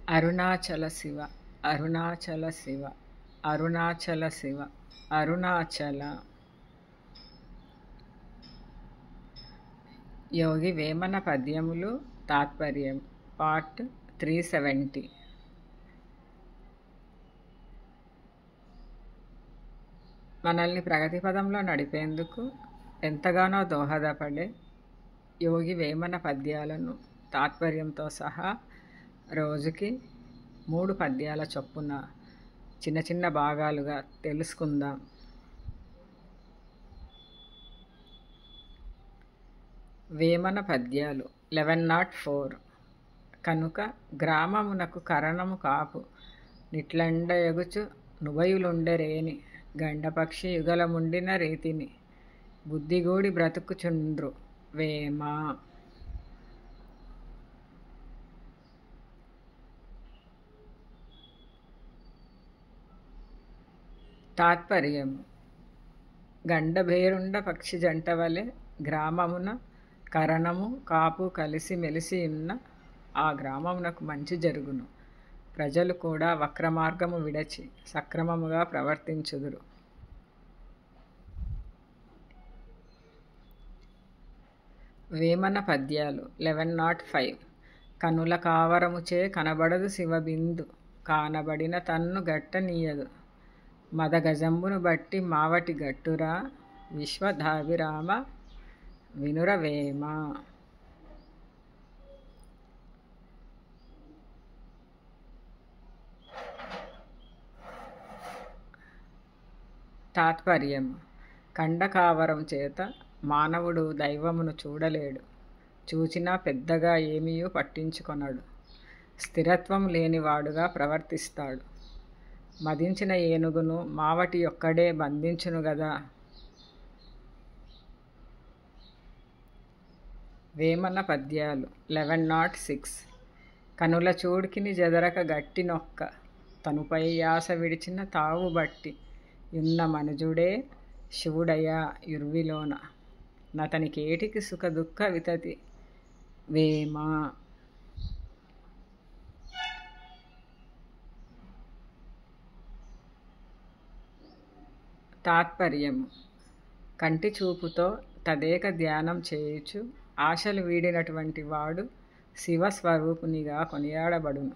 అరుణాచల శివ అరుణాచల శివ అరుణాచల శివ అరుణాచల. యోగి వేమన పద్యములు తాత్పర్యం పార్ట్ 370. మనల్ని ప్రగతి పదంలో నడిపేందుకు ఎంతగానో దోహదపడే యోగి వేమన పద్యాలను తాత్పర్యంతో సహా రోజుకి 3 పద్యాల చొప్పున చిన్న చిన్న భాగాలుగా తెలుసుకుందాం. వేమన పద్యాలు 1104. కనుక గ్రామమునకు కరణము కాపు నిట్లండయగుచు నుబయులుండరేని గండపక్షి యుగలముండిన రీతిని బుద్ధిగూడి బ్రతుకుచుండ్రు వేమ. తాత్పర్యం: గండభేరుండ పక్షి జంట వలె గ్రామమున కరణము కాపు కలిసి మెలిసి ఉన్న ఆ గ్రామమునకు మంచి జరుగును. ప్రజలు కూడా వక్రమార్గము విడచి సక్రమముగా ప్రవర్తించుదురు. వేమన పద్యాలు 1105. కనుల కావరముచే కనబడదు శివబిందు కానబడిన తన్ను గట్టనీయదు మదగజంబును బట్టి మావటి గట్టురా విశ్వధాభిరామ వినురవేమ. తాత్పర్యం: కండకావరం చేత మానవుడు దైవమును చూడలేడు, చూచినా పెద్దగా ఏమీయూ పట్టించుకొనడు, స్థిరత్వం లేనివాడుగా ప్రవర్తిస్తాడు. మదించిన ఏనుగును మావటి ఒక్కడే బంధించును గదా. వేమన పద్యాలు 1106. కనుల చూడికిని జదరక గట్టి నొక్క తనుపై యాస విడిచిన తావు బట్టి యున్న మనుజుడే శివుడయా యుర్విలోన నతనికేటికి సుఖ దుఃఖ వితతి వేమ. తాత్పర్యము: కంటి చూపుతో తదేక ధ్యానం చేయుచు ఆశలు వీడినటువంటి వాడు శివస్వరూపునిగా కొనియాడబడును.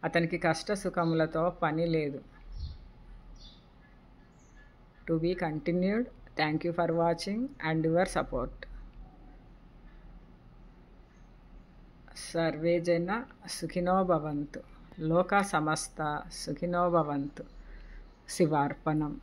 అతనికి కష్ట సుఖములతో పని లేదు. To be continued. Thank you for watching and your support. సర్వే జన సుఖినో భవంతు. లోకా సమస్త సుఖినో భవంతు. శివార్పణం.